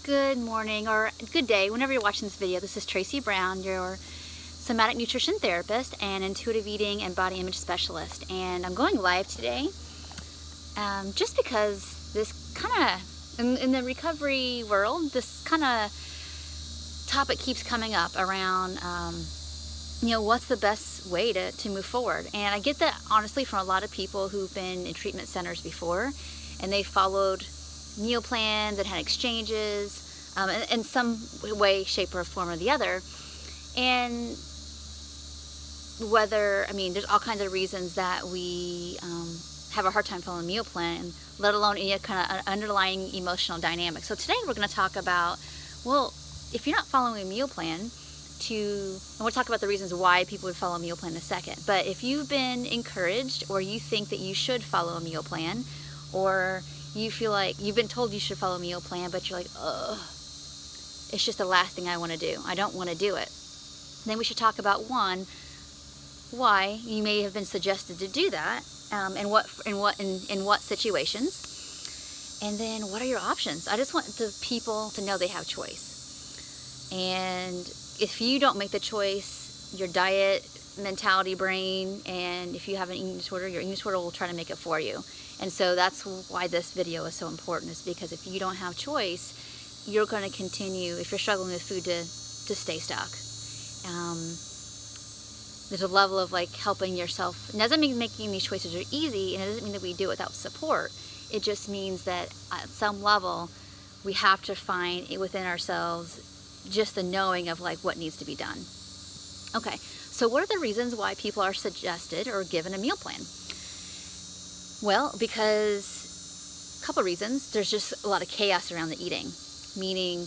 Good morning or good day, whenever you're watching this video. This is Tracy Brown, your somatic nutrition therapist and intuitive eating and body image specialist. And I'm going live today just because this kind of, in the recovery world, this kind of topic keeps coming up around, what's the best way to move forward. And I get that honestly from a lot of people who've been in treatment centers before and they followed meal plans and had exchanges in some way, shape, or form or the other. And there's all kinds of reasons that we have a hard time following a meal plan, let alone any kind of underlying emotional dynamic. So today we're going to talk about, well, if you're not following a meal plan, and we'll talk about the reasons why people would follow a meal plan in a second. But if you've been encouraged or you think that you should follow a meal plan, or you feel like you've been told you should follow a meal plan, but you're like, ugh, it's just the last thing I want to do. I don't want to do it. Then we should talk about why you may have been suggested to do that, and in what situations, and then what are your options. I just want the people to know they have choice. And if you don't make the choice, your diet, mentality, brain, and if you have an eating disorder, your eating disorder will try to make it for you. And so that's why this video is so important, is because if you don't have choice, you're going to continue, if you're struggling with food, to stay stuck. There's a level of like helping yourself. It doesn't mean making these choices are easy, and it doesn't mean that we do it without support. It just means that at some level, we have to find it within ourselves just the knowing of like what needs to be done. Okay, so what are the reasons why people are suggested or given a meal plan? Well, because a couple of reasons. There's just a lot of chaos around the eating, meaning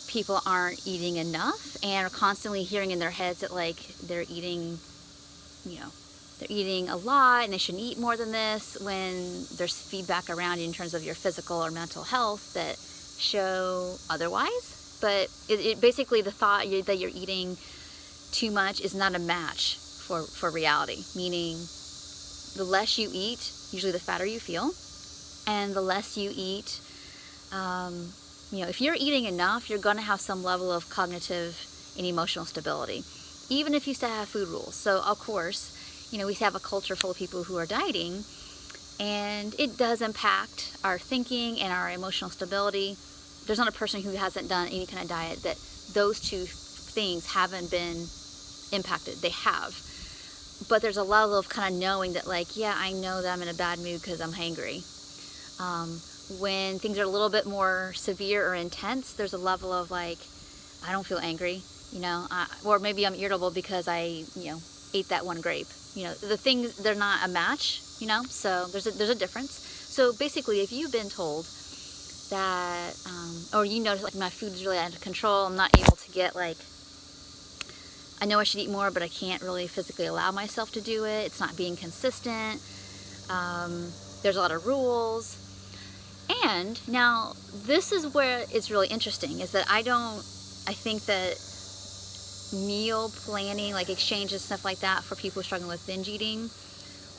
people aren't eating enough and are constantly hearing in their heads that like they're eating a lot and they shouldn't eat more than this, when there's feedback around you in terms of your physical or mental health that show otherwise. But it basically, the thought that you're eating too much is not a match for reality, meaning the less you eat, usually the fatter you feel, and the less you eat, if you're eating enough, you're going to have some level of cognitive and emotional stability, even if you still have food rules. So of course, we have a culture full of people who are dieting, and it does impact our thinking and our emotional stability. There's not a person who hasn't done any kind of diet that those two things haven't been impacted. They have. But there's a level of kind of knowing that like, yeah, I know that I'm in a bad mood because I'm hangry. When things are a little bit more severe or intense, there's a level of like, I don't feel angry, or maybe I'm irritable because I, ate that one grape. The things, they're not a match, so there's a difference. So basically, if you've been told that, or like my food is really out of control, I'm not able to get like, I know I should eat more, but I can't really physically allow myself to do it. It's not being consistent. There's a lot of rules. And now this is where it's really interesting, is that I think that meal planning, like exchanges, stuff like that for people struggling with binge eating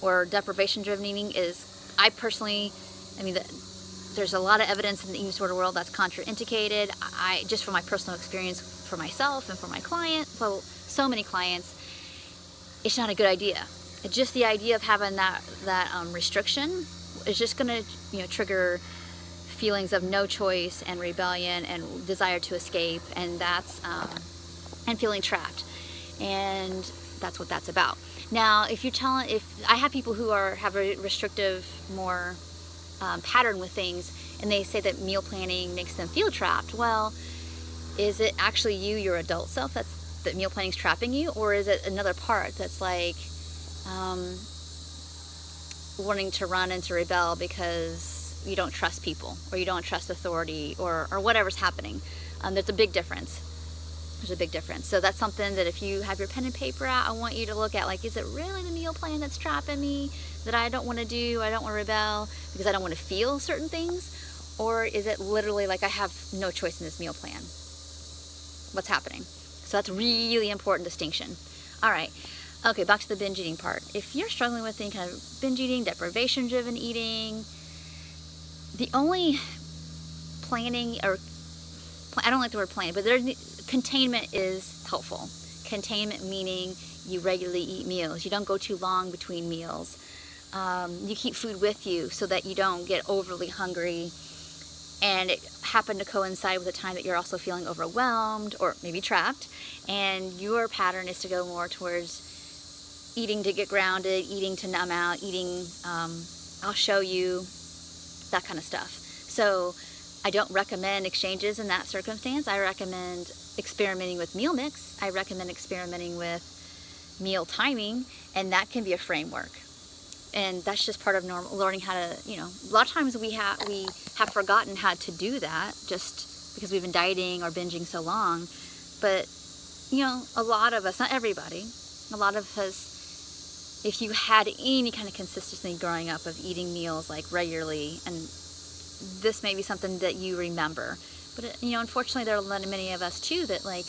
or deprivation driven eating there's a lot of evidence in the eating disorder world that's contraindicated. I just from my personal experience for myself and for my client, so many clients, it's not a good idea. It's just the idea of having that restriction is just going to trigger feelings of no choice and rebellion and desire to escape, and that's and feeling trapped, and that's what that's about. Now, if I have people who have a restrictive, more pattern with things, and they say that meal planning makes them feel trapped. Well, is it actually your adult self that meal planning is trapping you, or is it another part that's like wanting to run and to rebel because you don't trust people or you don't trust authority or whatever's happening? There's a big difference. So that's something that if you have your pen and paper out, I want you to look at, like, is it really the meal plan that's trapping me, that I don't want to do, I don't want to rebel because I don't want to feel certain things? Or is it literally like I have no choice in this meal plan? What's happening? So that's really important distinction. All right. Okay, back to the binge eating part. If you're struggling with any kind of binge eating, deprivation driven eating, the only planning or I don't like the word plain, but containment is helpful. Containment meaning you regularly eat meals. You don't go too long between meals. You keep food with you so that you don't get overly hungry, and it happened to coincide with a time that you're also feeling overwhelmed or maybe trapped, and your pattern is to go more towards eating to get grounded, eating to numb out, eating, I'll show you, that kind of stuff. So I don't recommend exchanges in that circumstance. I recommend experimenting with meal mix. I recommend experimenting with meal timing, and that can be a framework. And that's just part of learning how to, a lot of times we have forgotten how to do that just because we've been dieting or binging so long. But, a lot of us, not everybody, a lot of us, if you had any kind of consistency growing up of eating meals like regularly, and this may be something that you remember, but unfortunately there are many of us too that like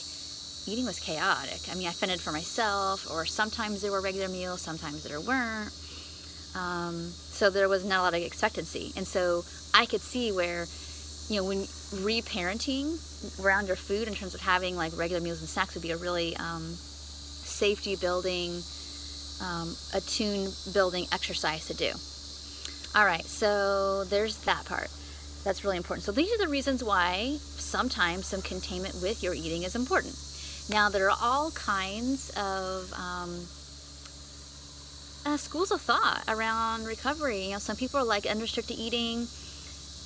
eating was chaotic. I mean, I fended for myself, or sometimes there were regular meals, sometimes there weren't. So there was not a lot of expectancy. And so I could see where, when reparenting around your food in terms of having like regular meals and snacks would be a really safety building, attune building exercise to do. All right, so there's that part. That's really important. So these are the reasons why sometimes some containment with your eating is important. Now, there are all kinds of schools of thought around recovery. Some people are like unrestricted eating,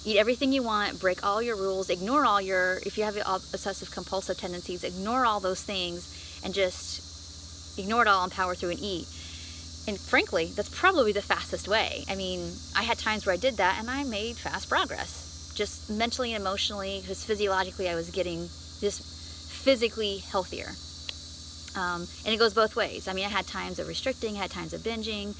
eat everything you want, break all your rules, ignore all if you have obsessive compulsive tendencies, ignore all those things and just ignore it all and power through and eat. And frankly, that's probably the fastest way. I mean, I had times where I did that and I made fast progress, just mentally and emotionally, because physiologically I was getting just physically healthier. And it goes both ways. I mean, I had times of restricting, I had times of binging,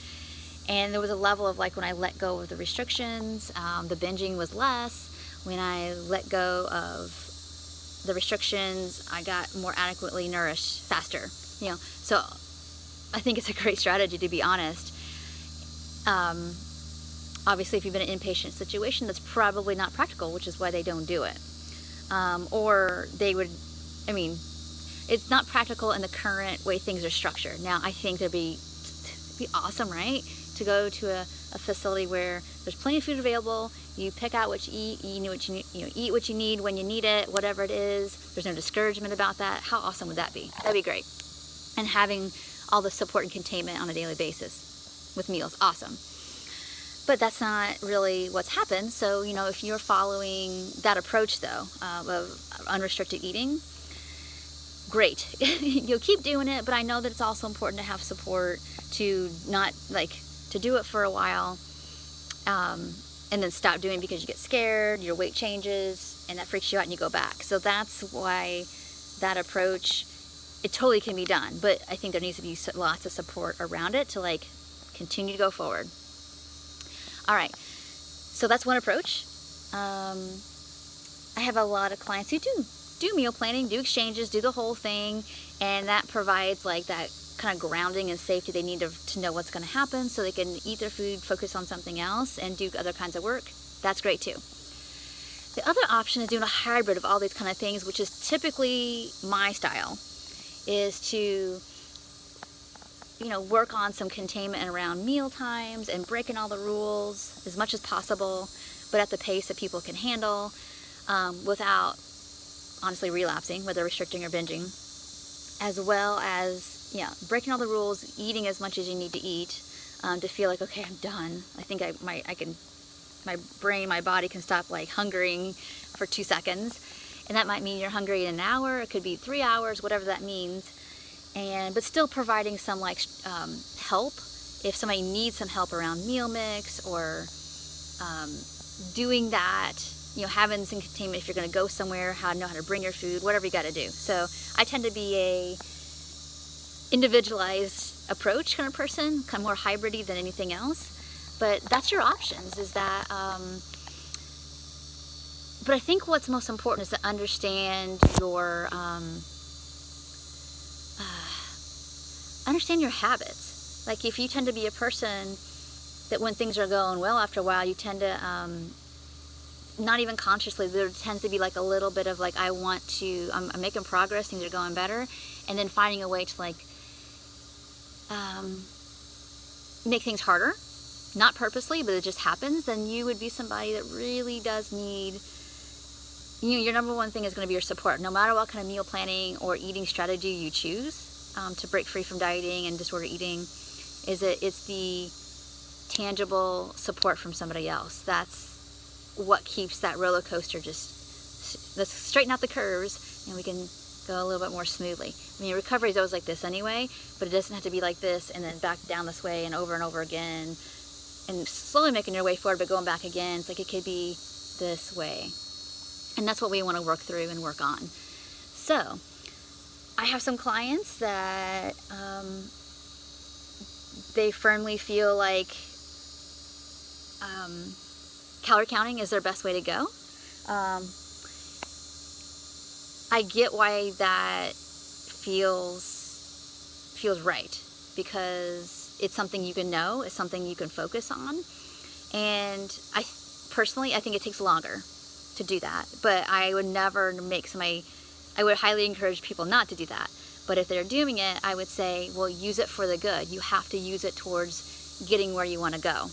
and there was a level of like when I let go of the restrictions, the binging was less. When I let go of the restrictions, I got more adequately nourished faster. So I think it's a great strategy, to be honest. Obviously, if you've been in an inpatient situation, that's probably not practical, which is why they don't do it. Or they would, it's not practical in the current way things are structured. Now, I think it'd be awesome, right? To go to a facility where there's plenty of food available, you pick out what you eat, eat what you need when you need it, whatever it is. There's no discouragement about that. How awesome would that be? That'd be great. And having all the support and containment on a daily basis with meals, awesome. But that's not really what's happened. So, if you're following that approach, though, of unrestricted eating, great. You'll keep doing it, but I know that it's also important to have support to not, to do it for a while, and then stop doing it because you get scared, your weight changes, and that freaks you out and you go back. So that's why that approach, it totally can be done, but I think there needs to be lots of support around it to continue to go forward. All right, so that's one approach. I have a lot of clients who do meal planning, do exchanges, do the whole thing, and that provides that kind of grounding and safety they need to know what's going to happen, so they can eat their food, focus on something else, and do other kinds of work. That's great too. The other option is doing a hybrid of all these kind of things, which is typically my style, is to work on some containment around meal times and breaking all the rules as much as possible, but at the pace that people can handle, without honestly relapsing, whether restricting or binging, as well as breaking all the rules, eating as much as you need to eat, to feel like, okay, I'm done. I think my brain, my body can stop hungering for 2 seconds, and that might mean you're hungry in an hour. It could be 3 hours, whatever that means. But still providing some help if somebody needs some help around meal mix, or doing that, having some containment if you're going to go somewhere, know how to bring your food, whatever you got to do. So I tend to be a individualized approach kind of person, kind of more hybrid-y than anything else. But that's your options, is that, but I think what's most important is to understand your, habits. If you tend to be a person that when things are going well, after a while, you tend to not even consciously, there tends to be like a little bit of like, I'm making progress, things are going better, and then finding a way to like make things harder, not purposely, but it just happens, then you would be somebody that really does need, your number one thing is going to be your support. No matter what kind of meal planning or eating strategy you choose to break free from dieting and disordered eating, it's the tangible support from somebody else. That's what keeps that roller coaster let's straighten out the curves and we can go a little bit more smoothly. I mean, recovery is always like this anyway, but it doesn't have to be like this and then back down this way and over again and slowly making your way forward but going back again. It's like it could be this way. And that's what we want to work through and work on. So I have some clients that they firmly feel like calorie counting is their best way to go. I get why that feels right, because it's something you can know, it's something you can focus on. And I think it takes longer to do that, but I would never I would highly encourage people not to do that. But if they're doing it, I would say, well, use it for the good. You have to use it towards getting where you want to go.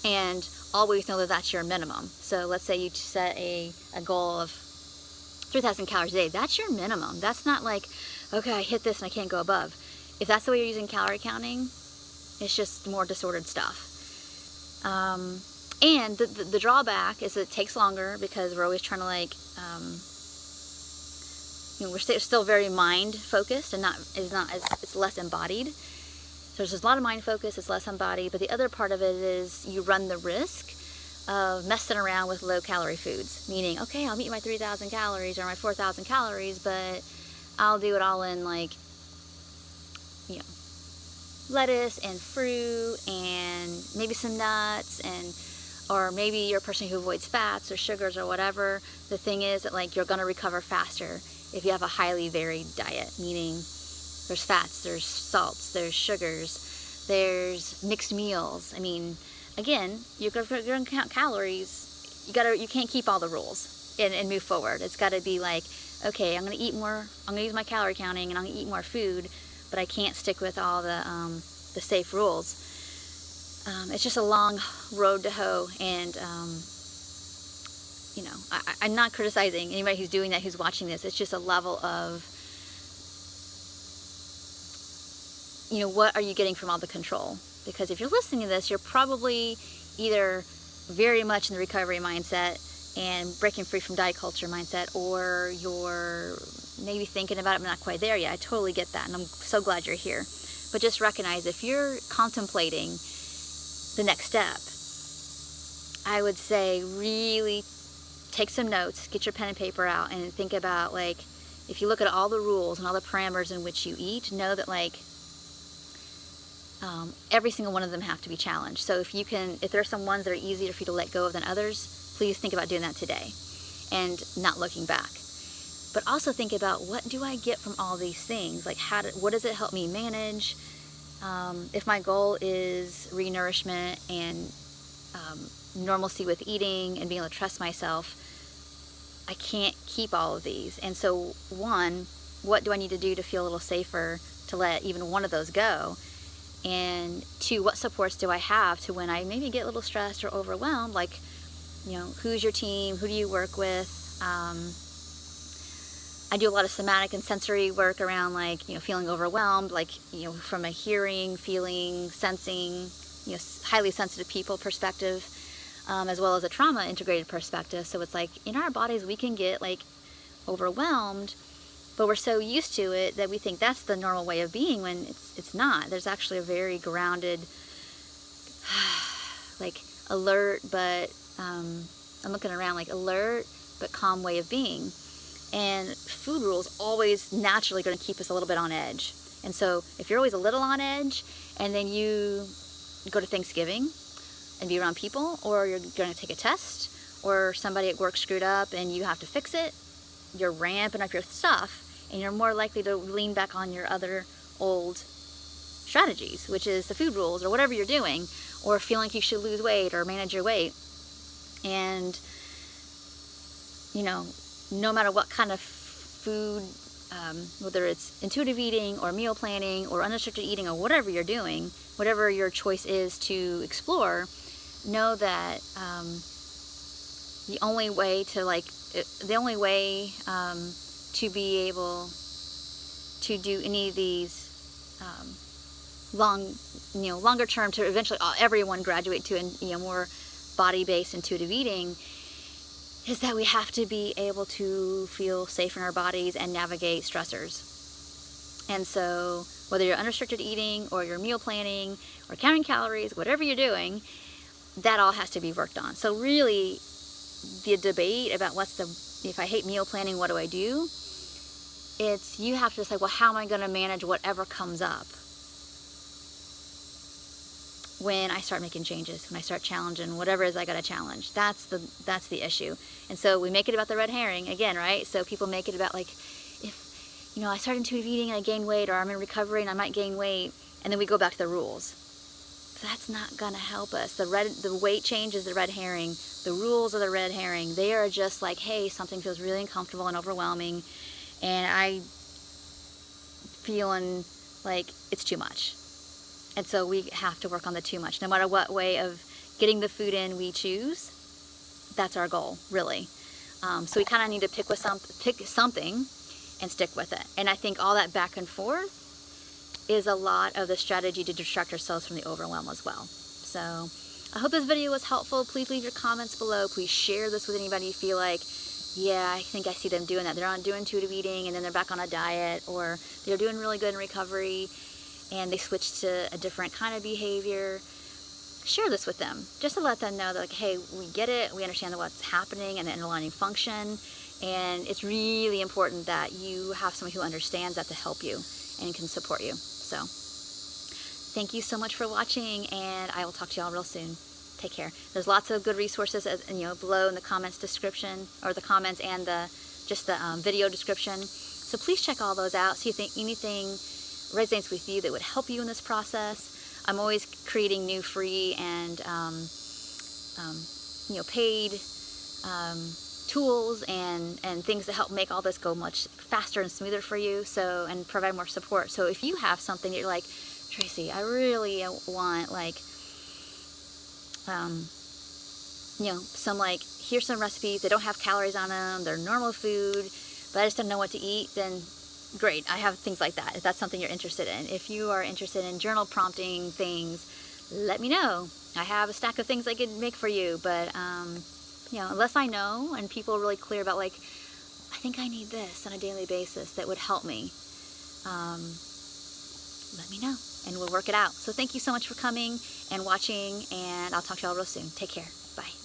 And always know that that's your minimum. So let's say you set a goal of 3,000 calories a day. That's your minimum. That's not like, okay, I hit this and I can't go above. If that's the way you're using calorie counting, it's just more disordered stuff. And the drawback is it takes longer because we're always trying to like, we're still very mind focused and it's less embodied. So there's a lot of mind focus, it's less embodied, but the other part of it is you run the risk of messing around with low calorie foods, meaning, okay, I'll meet my 3,000 calories or my 4,000 calories, but I'll do it all in like, lettuce and fruit and maybe some nuts, or maybe you're a person who avoids fats or sugars or whatever. The thing is that like you're gonna recover faster if you have a highly varied diet, meaning there's fats, there's salts, there's sugars, there's mixed meals. I mean, again, you're gonna count calories. You can't keep all the rules and move forward. It's got to be like, okay, I'm gonna eat more. I'm gonna use my calorie counting and I'm gonna eat more food, but I can't stick with all the safe rules. It's just a long road to hoe, and I'm not criticizing anybody who's doing that, who's watching this. It's just a level of, what are you getting from all the control? Because if you're listening to this, you're probably either very much in the recovery mindset and breaking free from diet culture mindset, or you're maybe thinking about it but not quite there yet. I totally get that, and I'm so glad you're here. But just recognize, if you're contemplating the next step, I would say really take some notes, get your pen and paper out, and think about, like, if you look at all the rules and all the parameters in which you eat, know that like every single one of them have to be challenged. So if there are some ones that are easier for you to let go of than others, please think about doing that today and not looking back. But also think about, what do I get from all these things? Like, what does it help me manage? If my goal is renourishment and normalcy with eating and being able to trust myself, I can't keep all of these. And so, one, what do I need to do to feel a little safer to let even one of those go? And two, what supports do I have to when I maybe get a little stressed or overwhelmed? Like, who's your team? Who do you work with? I do a lot of somatic and sensory work around, like, feeling overwhelmed, like, from a hearing, feeling, sensing, highly sensitive people perspective, as well as a trauma integrated perspective. So it's like, in our bodies, we can get like overwhelmed, but we're so used to it that we think that's the normal way of being, when it's not. There's actually a very grounded, like, alert, but I'm looking around, like, alert but calm way of being. And food rules always naturally going to keep us a little bit on edge. And so if you're always a little on edge, and then you go to Thanksgiving and be around people, or you're going to take a test, or somebody at work screwed up and you have to fix it, you're ramping up your stuff, and you're more likely to lean back on your other old strategies, which is the food rules or whatever you're doing, or feeling like you should lose weight or manage your weight. And you know, no matter what kind of food, whether it's intuitive eating or meal planning or unrestricted eating or whatever you're doing, whatever your choice is to explore, know that the only way to be able to do any of these longer term, to eventually everyone graduate to more body-based intuitive eating, is that we have to be able to feel safe in our bodies and navigate stressors. And so whether you're unrestricted eating or you're meal planning or counting calories, whatever you're doing, that all has to be worked on. So really, the debate about if I hate meal planning, what do I do? It's, you have to say, well, how am I going to manage whatever comes up when I start making changes, when I start challenging whatever it is I got to challenge? That's the issue. And so we make it about the red herring again, right? So people make it about, like, if, I started intuitive eating and I gained weight, or I'm in recovery and I might gain weight, and then we go back to the rules. That's not going to help us. The weight change is the red herring. The rules are the red herring. They are just like, hey, something feels really uncomfortable and overwhelming, and I feeling like it's too much. And so we have to work on the too much. No matter what way of getting the food in we choose, that's our goal, really. So we kind of need to pick something and stick with it. And I think all that back and forth is a lot of the strategy to distract ourselves from the overwhelm as well. So I hope this video was helpful. Please leave your comments below. Please share this with anybody you feel like, yeah, I think I see them doing that. They're on doing intuitive eating and then they're back on a diet, or they're doing really good in recovery and they switched to a different kind of behavior. Share this with them just to let them know that, like, hey, we get it, we understand what's happening and the underlying function, and it's really important that you have someone who understands that to help you and can support you. So thank you so much for watching, and I will talk to y'all real soon. Take care. There's lots of good resources below in the comments description, or the comments and the video description. So please check all those out. See if anything resonates with you that would help you in this process. I'm always creating new free and paid tools and things that help make all this go much faster and smoother for you, and provide more support. So if you have something that you're like, Tracy, I really want, like, here's some recipes, they don't have calories on them, they're normal food, but I just don't know what to eat, then great, I have things like that, if that's something you're interested in. If you are interested in journal prompting things, let me know. I have a stack of things I could make for you, but unless I know and people are really clear about, like, I think I need this on a daily basis that would help me, let me know and we'll work it out. So thank you so much for coming and watching, and I'll talk to y'all real soon. Take care. Bye.